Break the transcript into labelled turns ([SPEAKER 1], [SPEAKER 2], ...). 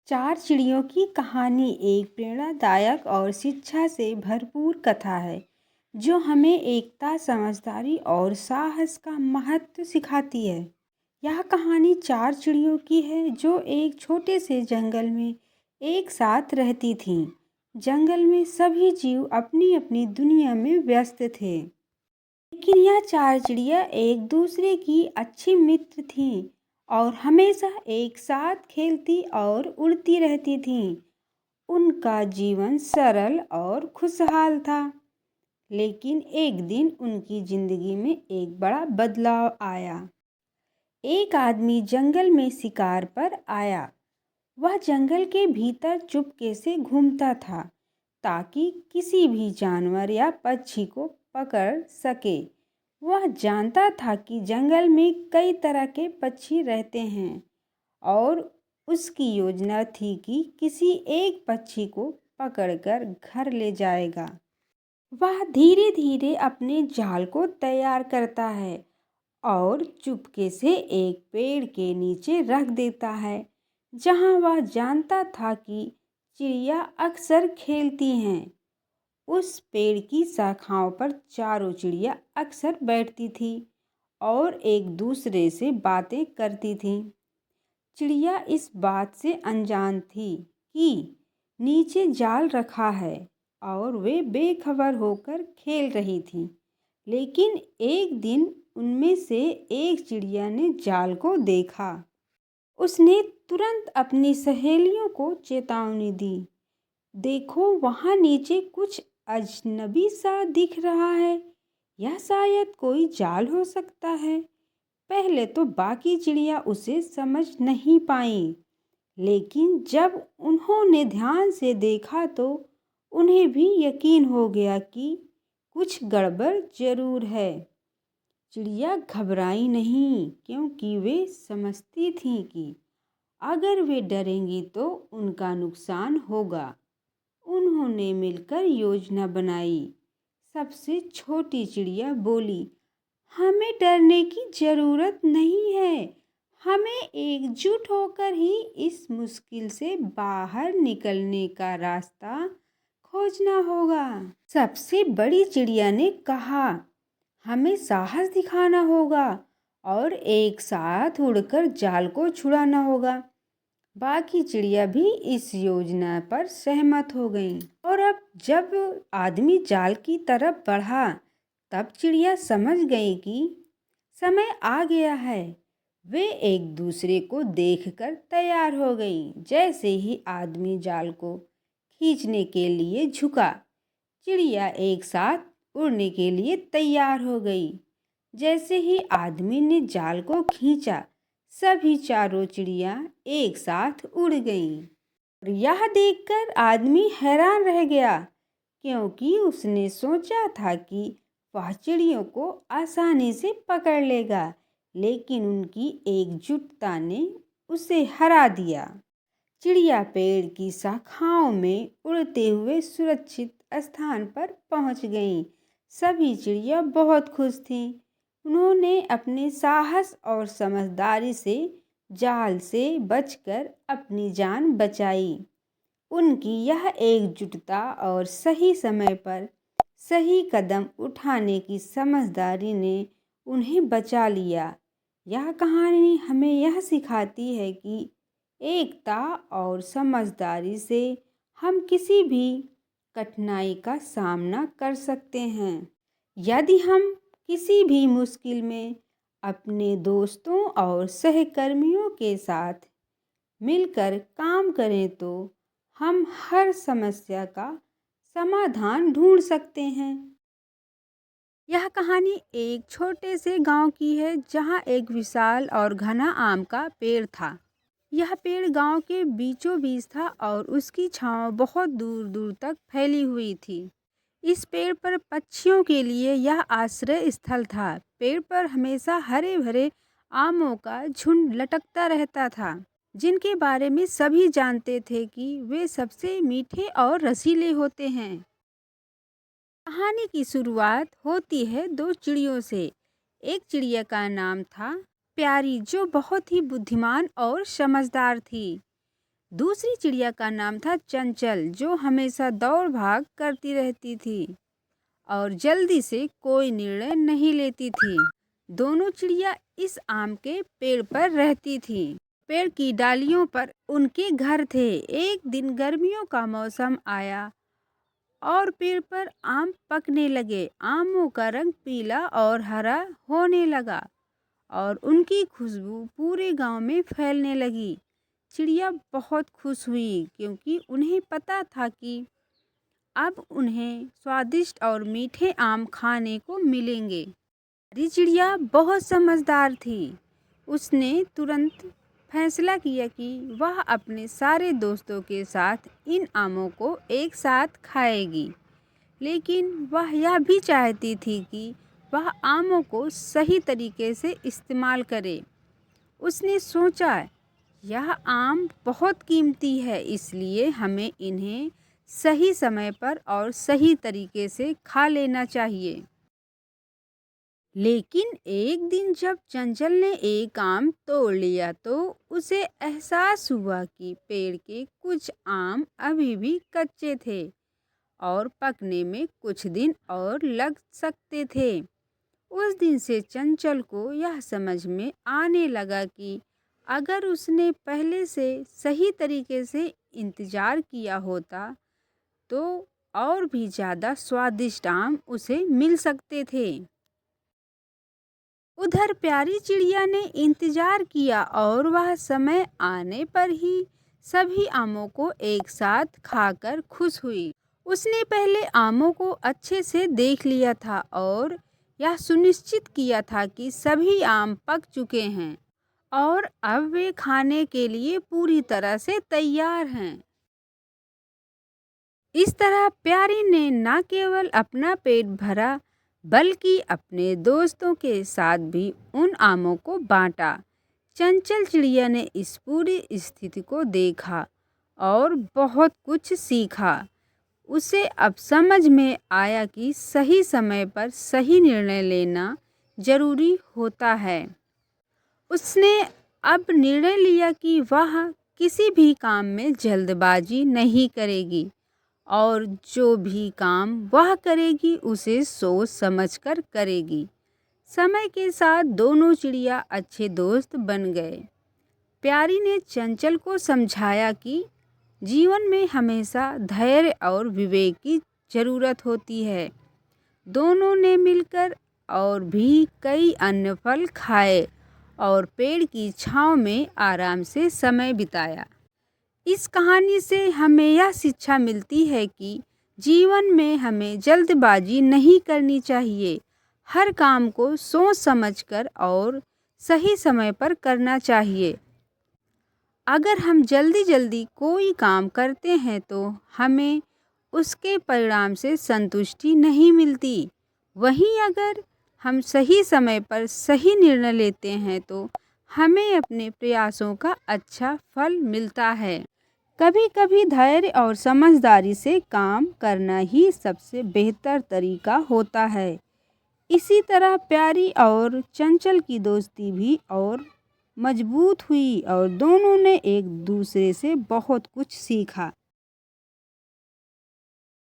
[SPEAKER 1] चार चिड़ियों की कहानी एक प्रेरणादायक और शिक्षा से भरपूर कथा है जो हमें एकता, समझदारी और साहस का महत्व सिखाती है। यह कहानी चार चिड़ियों की है जो एक छोटे से जंगल में एक साथ रहती थीं। जंगल में सभी जीव अपनी अपनी दुनिया में व्यस्त थे, लेकिन यह चार चिड़िया एक दूसरे की अच्छी मित्र थीं और हमेशा एक साथ खेलती और उड़ती रहती थीं। उनका जीवन सरल और खुशहाल था, लेकिन एक दिन उनकी जिंदगी में एक बड़ा बदलाव आया। एक आदमी जंगल में शिकार पर आया। वह जंगल के भीतर चुपके से घूमता था ताकि किसी भी जानवर या पक्षी को पकड़ सके। वह जानता था कि जंगल में कई तरह के पक्षी रहते हैं और उसकी योजना थी कि किसी एक पक्षी को पकड़कर घर ले जाएगा। वह धीरे धीरे अपने जाल को तैयार करता है और चुपके से एक पेड़ के नीचे रख देता है, जहां वह जानता था कि चिड़िया अक्सर खेलती हैं। उस पेड़ की शाखाओं पर चारों चिड़िया अक्सर बैठती थी और एक दूसरे से बातें करती थीं। चिड़िया इस बात से अनजान थी कि नीचे जाल रखा है और वे बेखबर होकर खेल रही थीं। लेकिन एक दिन उनमें से एक चिड़िया ने जाल को देखा। उसने तुरंत अपनी सहेलियों को चेतावनी दी, देखो वहाँ नीचे कुछ अजनबी सा दिख रहा है, यह शायद कोई जाल हो सकता है। पहले तो बाकी चिड़िया उसे समझ नहीं पाई, लेकिन जब उन्होंने ध्यान से देखा तो उन्हें भी यकीन हो गया कि कुछ गड़बड़ जरूर है। चिड़िया घबराई नहीं, क्योंकि वे समझती थीं कि अगर वे डरेंगी तो उनका नुकसान होगा। उन्होंने मिलकर योजना बनाई। सबसे छोटी चिड़िया बोली, हमें डरने की जरूरत नहीं है, हमें एकजुट होकर ही इस मुश्किल से बाहर निकलने का रास्ता खोजना होगा। सबसे बड़ी चिड़िया ने कहा, हमें साहस दिखाना होगा और एक साथ उड़कर जाल को छुड़ाना होगा। बाकी चिड़िया भी इस योजना पर सहमत हो गईं। और अब जब आदमी जाल की तरफ बढ़ा, तब चिड़िया समझ गई कि समय आ गया है। वे एक दूसरे को देखकर तैयार हो गईं। जैसे ही आदमी जाल को खींचने के लिए झुका, चिड़िया एक साथ उड़ने के लिए तैयार हो गई। जैसे ही आदमी ने जाल को खींचा, सभी चारों चिड़िया एक साथ उड़ गईं। और यह देखकर आदमी हैरान रह गया, क्योंकि उसने सोचा था कि वह चिड़ियों को आसानी से पकड़ लेगा, लेकिन उनकी एकजुटता ने उसे हरा दिया। चिड़िया पेड़ की शाखाओं में उड़ते हुए सुरक्षित स्थान पर पहुंच गईं। सभी चिड़िया बहुत खुश थीं। उन्होंने अपने साहस और समझदारी से जाल से बचकर अपनी जान बचाई। उनकी यह एकजुटता और सही समय पर सही कदम उठाने की समझदारी ने उन्हें बचा लिया। यह कहानी हमें यह सिखाती है कि एकता और समझदारी से हम किसी भी कठिनाई का सामना कर सकते हैं। यदि हम किसी भी मुश्किल में अपने दोस्तों और सहकर्मियों के साथ मिलकर काम करें तो हम हर समस्या का समाधान ढूंढ सकते हैं। यह कहानी एक छोटे से गांव की है, जहां एक विशाल और घना आम का पेड़ था। यह पेड़ गांव के बीचों बीच था और उसकी छांव बहुत दूर दूर तक फैली हुई थी। इस पेड़ पर पक्षियों के लिए यह आश्रय स्थल था। पेड़ पर हमेशा हरे भरे आमों का झुंड लटकता रहता था, जिनके बारे में सभी जानते थे कि वे सबसे मीठे और रसीले होते हैं। कहानी की शुरुआत होती है दो चिड़ियों से। एक चिड़िया का नाम था प्यारी, जो बहुत ही बुद्धिमान और समझदार थी। दूसरी चिड़िया का नाम था चंचल, जो हमेशा दौड़ भाग करती रहती थी और जल्दी से कोई निर्णय नहीं लेती थी। दोनों चिड़िया इस आम के पेड़ पर रहती थी। पेड़ की डालियों पर उनके घर थे। एक दिन गर्मियों का मौसम आया और पेड़ पर आम पकने लगे। आमों का रंग पीला और हरा होने लगा और उनकी खुशबू पूरे गांव में फैलने लगी। चिड़िया बहुत खुश हुई क्योंकि उन्हें पता था कि अब उन्हें स्वादिष्ट और मीठे आम खाने को मिलेंगे। हरी चिड़िया बहुत समझदार थी। उसने तुरंत फैसला किया कि वह अपने सारे दोस्तों के साथ इन आमों को एक साथ खाएगी, लेकिन वह यह भी चाहती थी कि वह आमों को सही तरीके से इस्तेमाल करे। उसने सोचा, यह आम बहुत कीमती है, इसलिए हमें इन्हें सही समय पर और सही तरीके से खा लेना चाहिए। लेकिन एक दिन जब चंचल ने एक आम तोड़ लिया तो उसे एहसास हुआ कि पेड़ के कुछ आम अभी भी कच्चे थे और पकने में कुछ दिन और लग सकते थे। उस दिन से चंचल को यह समझ में आने लगा कि अगर उसने पहले से सही तरीके से इंतज़ार किया होता तो और भी ज़्यादा स्वादिष्ट आम उसे मिल सकते थे। उधर प्यारी चिड़िया ने इंतजार किया और वह समय आने पर ही सभी आमों को एक साथ खाकर खुश हुई। उसने पहले आमों को अच्छे से देख लिया था और यह सुनिश्चित किया था कि सभी आम पक चुके हैं और अब वे खाने के लिए पूरी तरह से तैयार हैं। इस तरह प्यारी ने न केवल अपना पेट भरा बल्कि अपने दोस्तों के साथ भी उन आमों को बांटा। चंचल चिड़िया ने इस पूरी स्थिति को देखा और बहुत कुछ सीखा। उसे अब समझ में आया कि सही समय पर सही निर्णय लेना जरूरी होता है। उसने अब निर्णय लिया कि वह किसी भी काम में जल्दबाजी नहीं करेगी और जो भी काम वह करेगी उसे सोच समझकर करेगी। समय के साथ दोनों चिड़िया अच्छे दोस्त बन गए। प्यारी ने चंचल को समझाया कि जीवन में हमेशा धैर्य और विवेक की ज़रूरत होती है। दोनों ने मिलकर और भी कई अन्य फल खाए और पेड़ की छांव में आराम से समय बिताया। इस कहानी से हमें यह शिक्षा मिलती है कि जीवन में हमें जल्दबाजी नहीं करनी चाहिए। हर काम को सोच समझकर और सही समय पर करना चाहिए। अगर हम जल्दी कोई काम करते हैं तो हमें उसके परिणाम से संतुष्टि नहीं मिलती। वहीं अगर हम सही समय पर सही निर्णय लेते हैं तो हमें अपने प्रयासों का अच्छा फल मिलता है। कभी कभी धैर्य और समझदारी से काम करना ही सबसे बेहतर तरीका होता है। इसी तरह प्यारी और चंचल की दोस्ती भी और मजबूत हुई और दोनों ने एक दूसरे से बहुत कुछ सीखा।